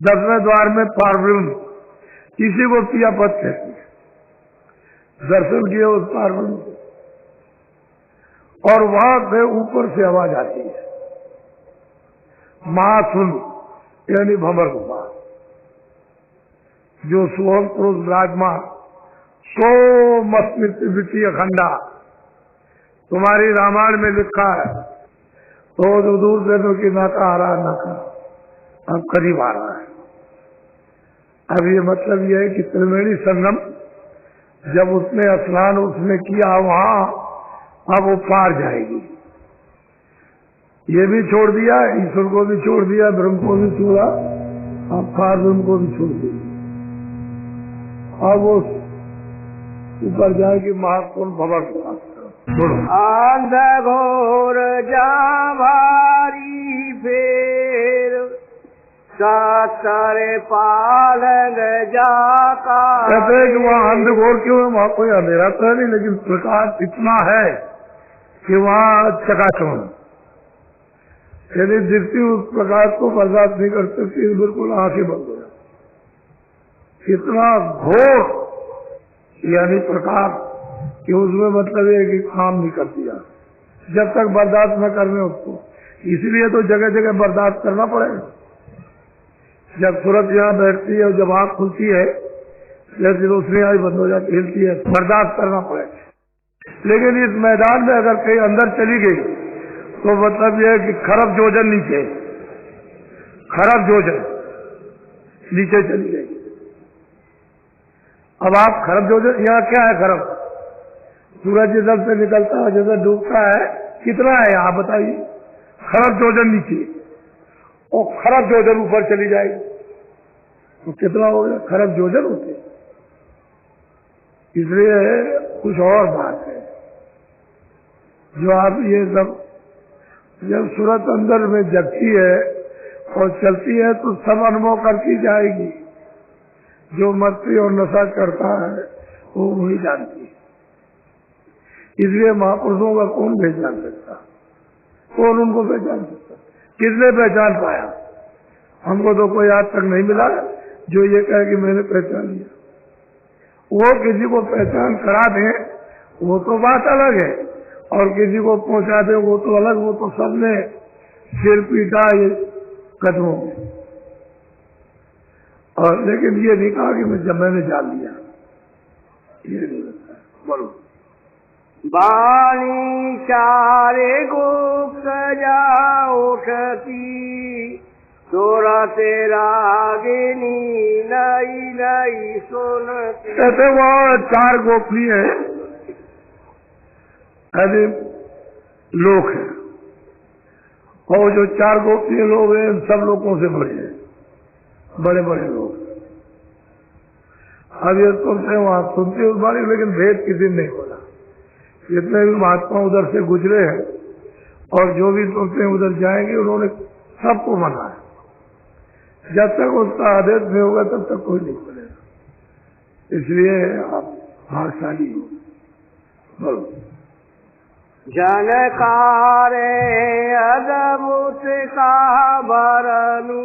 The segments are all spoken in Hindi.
10वें द्वार में पार्वृंद, इसी को पिया पद कहते हैं। दर्शन किए उस पार्वृंद को, और वहां से ऊपर से आवाज आती है महासुन, यानी भंवर गोपाल, जो स्वयं पुरुष विराजमान सोमस्मृति वित्तीय अखंडा तुम्हारी रामायण में लिखा है। तो जो दूर देनों की नाका आ रहा है, नाका अब करीब आ रहा है। अब ये मतलब यह है कि त्रिवेणी संगम जब उसने स्नान उसने किया वहां, अब वो पार जाएगी। ये भी छोड़ दिया, ईश्वर को भी छोड़ दिया, ब्रह्म को भी छोड़ा, अब पार ब्रह्म को भी छोड़ दिया। अब वो ऊपर जाएगी महाकुंभ भवन। अंधघोर जावारी फेर सारे पालंग जाका। कहते हैं कि वहाँ अंधघोर क्यों है? वहाँ कोई अंधेरा तो है नहीं, लेकिन प्रकाश इतना है कि वहाँ चकाचौंध, यदि दृष्टि उस प्रकाश को बर्दाश्त नहीं कर सकती, बिल्कुल आंखें बंद हो जाती। इतना घोर यानी प्रकाश कि उसमें मतलब है कि काम नहीं कर दिया जब तक बर्दाश्त न करने उसको। इसलिए तो जगह जगह बर्दाश्त करना पड़ेगा। जब सूरज यहाँ बैठती है और जब आँख खुलती है, जैसे रोशनी आई बंद हो जाती, हिलती है, बर्दाश्त करना पड़ेगा। लेकिन इस मैदान में अगर कहीं अंदर चली गई तो मतलब यह है कि खरब जोजन नीचे, खरब जोजन नीचे चली गई। अब आप खरब जोजन, यहाँ क्या है खरब? सूरज जिधर से निकलता है जिधर डूबता है, कितना है आप बताइए? खरब जोजन नीचे, और खरब जोजन ऊपर चली जाएगी तो कितना हो गया? खरब जोजन होते। इसलिए कुछ और बात है जो आप ये सब, जब सूरत अंदर में जगती है और चलती है तो सब अनुभव करती जाएगी। जो मस्ती और नशा करता है वो वही जानती है। इसलिए महापुरुषों का कौन पहचान सकता? कौन उनको पहचान सकता? किसने पहचान पाया? हमको तो कोई आज तक नहीं मिला जो ये कहे कि मैंने पहचान लिया। वो किसी को पहचान करा दे वो तो बात अलग है, और किसी को पहुंचा दे वो तो अलग। वो तो सबने सिर पीटा ये कदमों में, और लेकिन ये नहीं कहा कि जब मैंने जान लिया, ये नहीं होता। बोलो। बाणी चारे गुप्त जा उठती, तोरा तेरा गिनी नई नई सुनती। कहते वहाँ 4 गोपनीय है लोग हैं, और जो 4 गोपनीय लोग हैं सब लोगों से बड़े हैं, बड़े बड़े लोग। अब ये सुनते वहां सुनते उस बारे, लेकिन भेद किसी ने नहीं बोला। जितने भी महात्मा उधर से गुजरे हैं और जो भी सुनते हैं उधर जाएंगे, उन्होंने सबको मना है। जब तक उसका आदेश नहीं होगा तब तक कोई नहीं बोलेगा। इसलिए आप भागशाली हो। बोलो। जनकारे अदभुत का बरनू,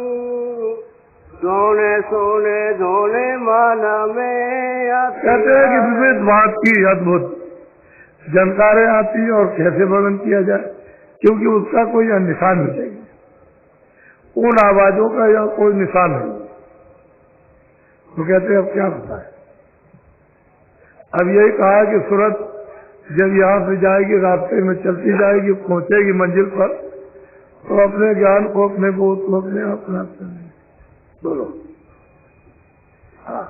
सोने सोने धोने मन में। कहते हैं कि विविध बात की अद्भुत जानकारें आती है और कैसे वर्णन किया जाए, क्योंकि उसका कोई निशान नहीं चाहिए, उन आवाजों का या कोई निशान नहीं। तो कहते हैं अब क्या होता है? अब यही कहा कि सूरत जब यहाँ से जाएगी, रास्ते में चलती जाएगी, पहुंचेगी मंजिल पर, तो अपने ज्ञान को, अपने बोध को अपने आप प्राप्त करेंगे। बोलो। हाँ।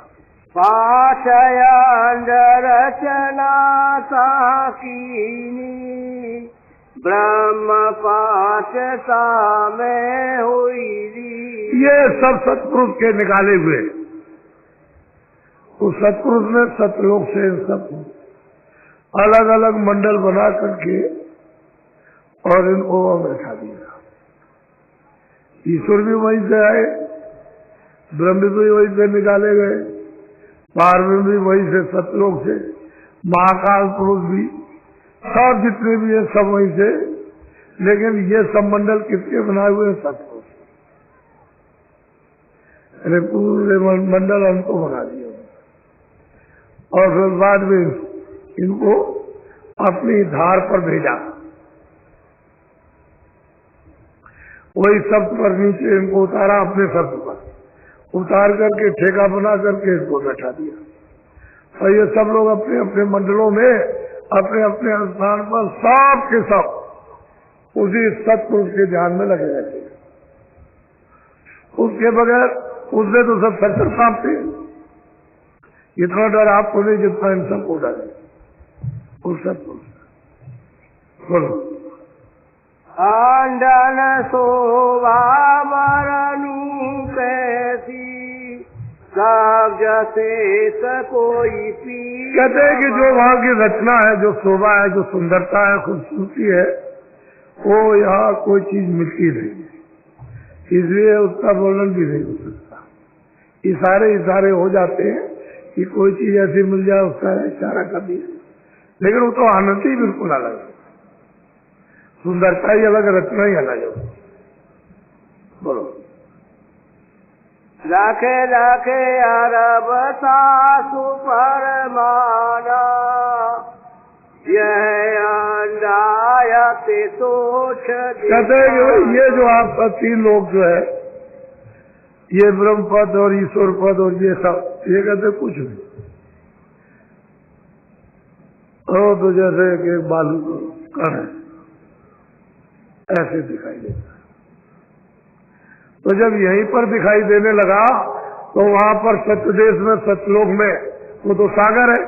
पाठयांड रचना साकीनी, ब्रह्म पाठ में हुई। ये सब सतपुरुष के निकाले हुए। उस सतपुरुष ने सतलोक से सब अलग अलग मंडल बना करके और इनको बैठा दिया। ईश्वर भी वहीं से आए, ब्रह्म भी वहीं से निकाले गए, पार्वती भी वहीं से, सतलोक से, महाकाल पुरुष भी, सब जितने भी है सब वहीं से। लेकिन ये सब मंडल किसके बनाए हुए हैं? सतपुरुष। अरे पूरे मंडल हमको बना दिया और फिर बाद में इनको अपनी धार पर भेजा। वही शब्द पर नीचे इनको उतारा, अपने शब्द पर उतार करके ठेका बना करके इसको बैठा दिया। और ये सब लोग अपने अपने मंडलों में अपने अपने स्थान पर सब के सब उसी सतपुरुष के ध्यान में लगे रहते हैं। उसके बगैर उससे तो सब सत्तर कांपते। इतना डर आपको नहीं जितना इन सबको डर है उस सतपुरुष। बोलो। आंडन शोभा मरनु कैसी सब जैसे कोई पी। कहते हैं कि जो वहाँ की रचना है, जो शोभा है, जो सुंदरता है, खूबसूरती है, वो यहाँ कोई चीज मिलती नहीं, इसलिए उसका वर्णन भी नहीं हो सकता। इशारे हो जाते हैं कि कोई चीज ऐसी मिल जाए, उसका इशारा कर दिया, लेकिन वो तो आनंद ही बिल्कुल अलग है, सुंदरता ही अलग, रचना ही अलग है। बोलो। लाखे लाखे अरब सासु परमाना यह अंडायते सोच। कहते हैं कि ये जो आपका तीन लोग जो है, ये ब्रह्म पद और ईश्वर पद और ये सब, ये कहते कुछ नहीं। तो जैसे कि बालू कण है ऐसे दिखाई देता है। तो जब यहीं पर दिखाई देने लगा तो वहां पर सत्यदेश में, सत्यलोक में, वो तो सागर है,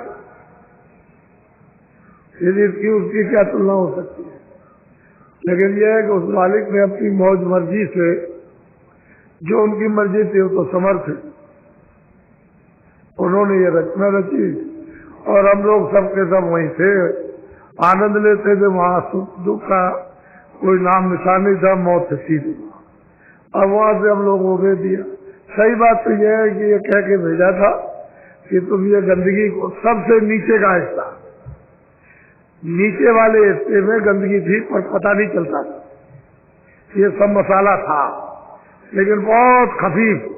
इसकी उसकी क्या तुलना हो सकती है। लेकिन यह है कि उस मालिक ने अपनी मौज मर्जी से जो उनकी मर्जी थी वो तो समर्थ है, उन्होंने ये रचना रची और हम लोग सबके सब वहीं थे, आनंद लेते थे। वहां सुख दुख का कोई नाम निशान नहीं था, मौत से सीधी। अब वहां से हम लोगों को दे दिया। सही बात तो यह है कि ये कह के भेजा था कि तुम ये गंदगी को, सबसे नीचे का हिस्सा, नीचे वाले हिस्से में गंदगी थी पर पता नहीं चलता था, ये सब मसाला था लेकिन बहुत खफीफ।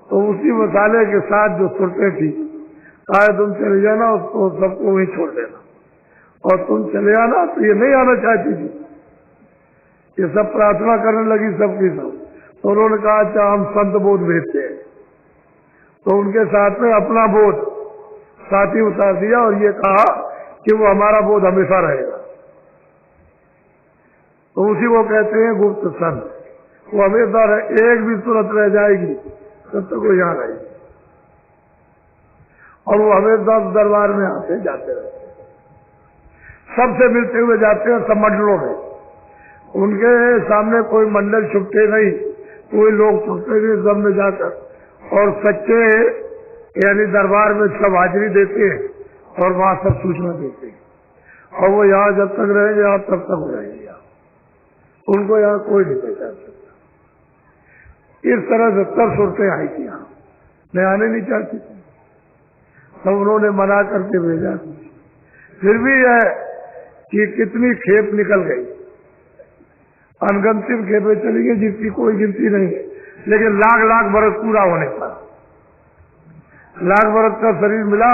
तो उसी मसाले के साथ जो सुरतें थी, कहा तुम चले जाना, उसको सबको वहीं छोड़ देना, और तुम चले आना। तो ये नहीं आना चाहती थी, ये सब प्रार्थना करने लगी सबकी सब। तो उन्होंने कहा अच्छा हम संत बोध भेजते हैं, तो उनके साथ में अपना बोध साथी उतार दिया और ये कहा कि वो हमारा बोध हमेशा रहेगा। तो उसी को कहते हैं गुप्त संत। वो हमेशा एक भी सूरत रह जाएगी तब तक वो यहाँ रहेगी, और वो हमेशा दरबार में आते जाते रहते, सबसे मिलते हुए जाते हैं, सब मंडलों में। उनके सामने कोई मंडल छुपते नहीं, कोई लोग छुपते नहीं, सब में जाकर, और सच्चे यानी दरबार में सब हाजिरी देते हैं और वहां सब सूचना देते हैं, और वो यहाँ जब तक रहेंगे आप तब तक रहेंगे, उनको यहाँ कोई नहीं पहचान सकता। इस तरह 70 सूरतें आई थी, यहाँ मैं आने नहीं चाहती थी, तब उन्होंने मना करके भेजा। फिर भी है कि कितनी खेप निकल गई, अनगिनत खेपें चली गई जिसकी कोई गिनती नहीं है। लेकिन लाख लाख बरस पूरा होने पर, लाख बरस का शरीर मिला,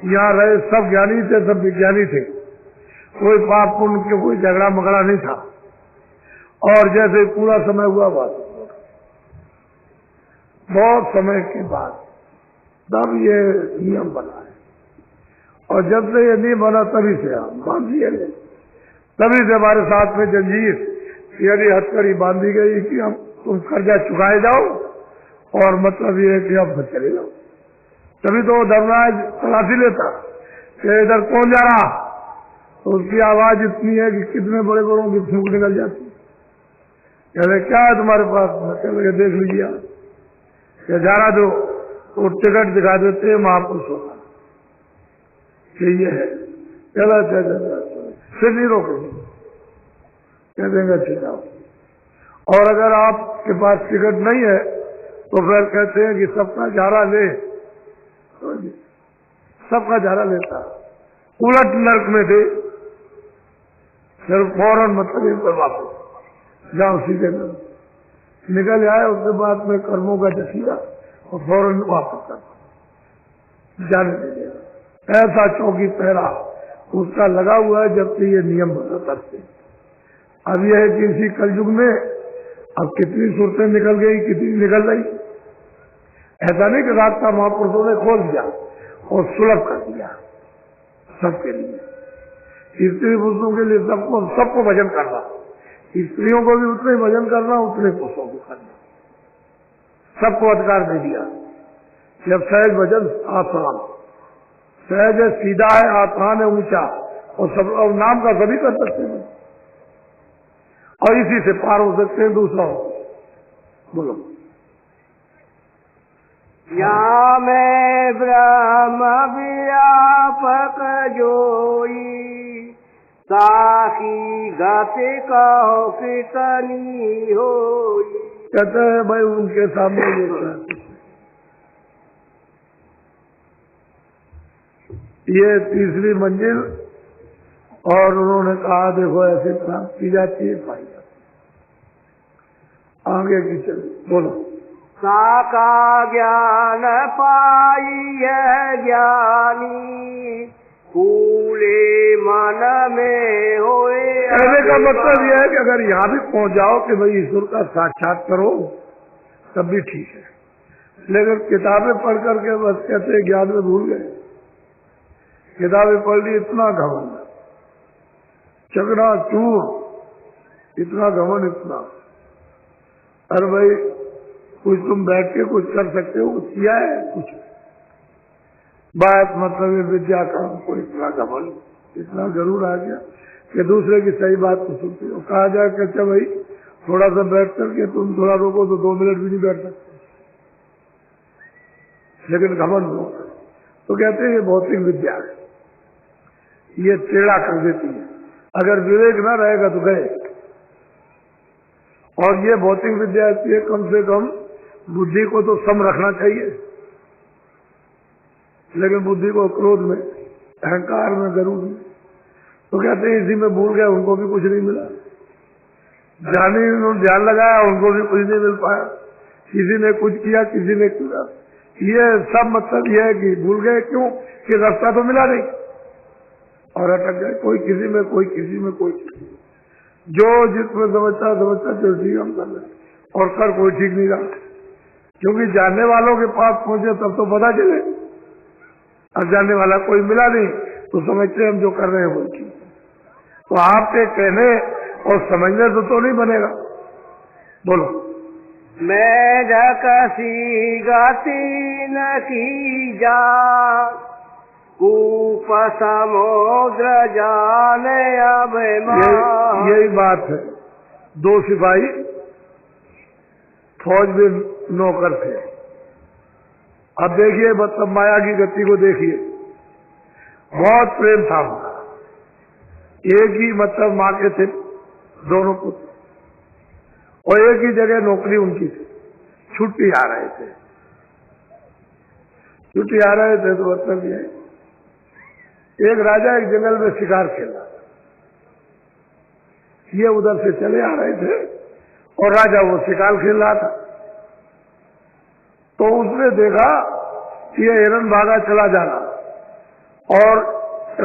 यहाँ रहे सब ज्ञानी थे, सब विज्ञानी थे, कोई पाप पुण्य के कोई झगड़ा मगड़ा नहीं था। और जैसे पूरा समय हुआ, बात बहुत समय के बाद तब ये नियम बना है, और जब से ये नियम बना तभी से हम बांध लिए गए, तभी से हमारे साथ में जंजीर यानी हथकड़ी बांधी गई कि हम तुम कर्जा चुकाए जाओ, और मतलब ये है कि अब चले जाओ। तभी तो धर्मराज तलाशी लेता कि इधर कौन जा रहा, तो उसकी आवाज इतनी है कि कितने बड़े बड़ों की फूंक निकल जाती। कहते क्या है तुम्हारे पास, कहते देख लीजिए आप, जा रहा दो, तो टिकट दिखा देते महापुरुष होगा कि ये है, चला फिर नहीं रोकेंगे, कह देंगे अच्छे जाओ। और अगर आपके पास टिकट नहीं है तो फिर कहते हैं कि सबका झारा ले, तो सबका झारा लेता, उलट नर्क में थे, फिर फौरन मतलब एक बार वापस जाओ सीधे में, निकल आए, उसके बाद में कर्मों का जसीरा और फौरन वापस कर जाने दे दिया। ऐसा चौकी पहरा उसका लगा हुआ है जब से ये नियम बदल सकते। अब यह है कि इसी कलयुग में अब कितनी सूरतें निकल गई, कितनी निकल रही। ऐसा नहीं कि रास्ता महापुरुषों ने खोल दिया और सुलभ कर दिया सबके लिए, स्त्री पुरुषों के लिए सबको भजन करना, स्त्रियों को भी उतने भजन करना, उतने पुरुषों को करना, सबको अधिकार दे दिया। जब सहज भजन आसान, सहज है, सीधा है, आसान है, ऊंचा, और सब और नाम का सभी कर सकते हैं और इसी से पार हो सकते हैं दूसरा। बोलो। या मैं ब्रह्म व्यापक जोई, साखी गाते कहो कितनी होई। कहते हैं भाई उनके सामने ये तीसरी मंजिल, और उन्होंने कहा देखो ऐसे प्राप्त की जाती है, पाई जाती है। आगे की चलिए, बोलो। साका ज्ञान पाई है ज्ञानी, फूले मन में होए। कहने का मतलब यह है कि अगर यहाँ भी पहुंच जाओ कि भाई ईश्वर का साक्षात करो तब भी ठीक है, लेकिन किताबें पढ़ करके बस कहते ज्ञान में भूल गए। किताबें पढ़ ली, इतना घमंड, चकना चूर, इतना घमंड, इतना। अरे भाई कुछ तुम बैठ के कुछ कर सकते हो, कुछ किया है कुछ? बात मतलब ये विद्या का हमको इतना घमंड, इतना जरूर आ गया कि दूसरे की सही बात को सुनते हो। कहा जाए कि अच्छा भाई थोड़ा सा बैठ करके तुम थोड़ा रोको तो 2 मिनट भी नहीं बैठ सकते, लेकिन घमंड हो। तो कहते हैं ये भौतिक विद्या है, ये टेढ़ा कर देती है, अगर विवेक ना रहेगा तो गए। और ये भौतिक विद्या है, कम से कम बुद्धि को तो सम रखना चाहिए, लेकिन बुद्धि को क्रोध में, अहंकार में, गरूर में। तो कहते हैं इसी में भूल गए, उनको भी कुछ नहीं मिला। जाने उन्होंने ध्यान लगाया, उनको भी कुछ नहीं मिल पाया। किसी ने कुछ किया, किसी ने किया। ये सब मतलब यह है कि भूल गए, क्यों कि रास्ता तो मिला नहीं और अटक गए। कोई किसी में, कोई किसी में, कोई किसी में। जो जिसमें समझता चल ठीक हम कर रहे और कर कोई ठीक नहीं रहा, क्योंकि जानने वालों के पास पहुंचे तब तो पता चले। अब जानने वाला कोई मिला नहीं तो समझते हम जो कर रहे हैं वो ठीक। तो आपके कहने और समझने तो नहीं बनेगा। बोलो। मैं ढकसी गति न की जा, कूप समुद्र जाने अभिमान। यही बात है। 2 सिपाही फौज में नौकर थे। अब देखिए मतलब माया की गति को देखिए, बहुत प्रेम था उनका। एक ही मतलब माँ के थे दोनों पुत्र, और एक ही जगह नौकरी उनकी थी। छुट्टी आ रहे थे, तो मतलब ये एक राजा एक जंगल में शिकार खेल रहा था। ये उधर से चले आ रहे थे और राजा वो शिकार खेल रहा था। तो उसने देखा कि ये हिरन भागा चला जाना, और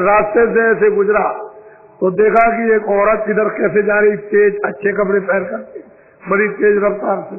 रास्ते से ऐसे गुजरा तो देखा कि एक औरत इधर कैसे जा रही, तेज अच्छे कपड़े पहन कर, बड़ी तेज रफ्तार से।